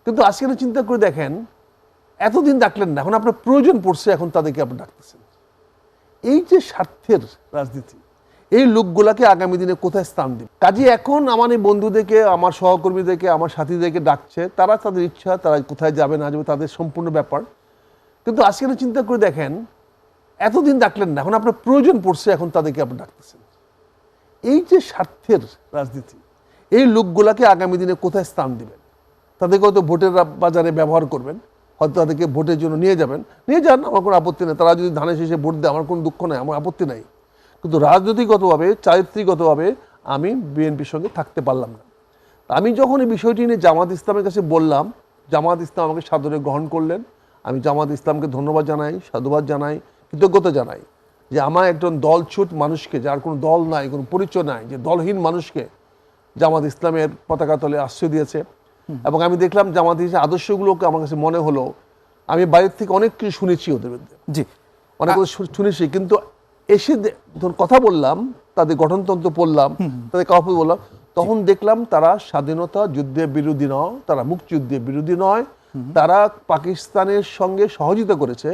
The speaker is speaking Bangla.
কিন্তু আজকে চিন্তা করে দেখেন, এতদিন ডাকলেন না, এখন আপনার প্রয়োজন পড়ছে, এখন তাদেরকে আপনি ডাকতেছেন। এই যে স্বার্থের রাজনীতি, এই লোকগুলাকে আগামী দিনে কোথায় স্থান দিবে? কাজে এখন আমার এই বন্ধুদেরকে, আমার সহকর্মীদেরকে, আমার সাথীদেরকে ডাকছে, তারা তাদের ইচ্ছা, তারা কোথায় যাবে না যাবে তাদের সম্পূর্ণ ব্যাপার। কিন্তু আজকে চিন্তা করে দেখেন, এতদিন ডাকলেন না, এখন আপনার প্রয়োজন পড়ছে, এখন তাদেরকে আপনি ডাকতেছেন। এই যে স্বার্থের রাজনীতি, এই লোকগুলাকে আগামী দিনে কোথায় স্থান দিবেন? তাদেরকে হয়তো ভোটের বাজারে ব্যবহার করবেন, হয়তো তাদেরকে ভোটের জন্য নিয়ে যাবেন, নিয়ে যান, আমার কোনো আপত্তি নেই। তারা যদি ধানের শেষে ভোট দেয় আমার কোনো দুঃখ নেই, আমার আপত্তি নাই। কিন্তু রাজনৈতিকগতভাবে, চারিত্রিকগতভাবে আমি বিএনপির সঙ্গে থাকতে পারলাম না। আমি যখন এই বিষয়টি নিয়ে জামাত ইসলামের কাছে বললাম, জামাত ইসলাম আমাকে সাদরে গ্রহণ করলেন। আমি জামাত ইসলামকে ধন্যবাদ জানাই, সাধুবাদ জানাই, কৃতজ্ঞতা জানাই যে আমার একজন দলছুট মানুষকে, যার কোনো দল নাই, কোনো পরিচয় নাই, যে দলহীন মানুষকে জামাত ইসলামের পতাকা তলে আশ্রয় দিয়েছে। এবং আমি দেখলাম জামাত ইসলামের আদর্শগুলোকে আমার কাছে মনে হলো, আমি বাইরের থেকে অনেক কিছু শুনেছি ওদের মধ্যে, জি অনেক কিছু শুনেছি, কিন্তু এসে যখন কথা বললাম, তাদের গঠনতন্ত্র পড়লাম, তাদের কাউকে বললাম, তখন দেখলাম তারা স্বাধীনতা যুদ্ধের বিরোধী নয়, তারা মুক্তিযুদ্ধের বিরোধী নয়, তারা পাকিস্তানের সঙ্গে সহযোগিতা করেছে।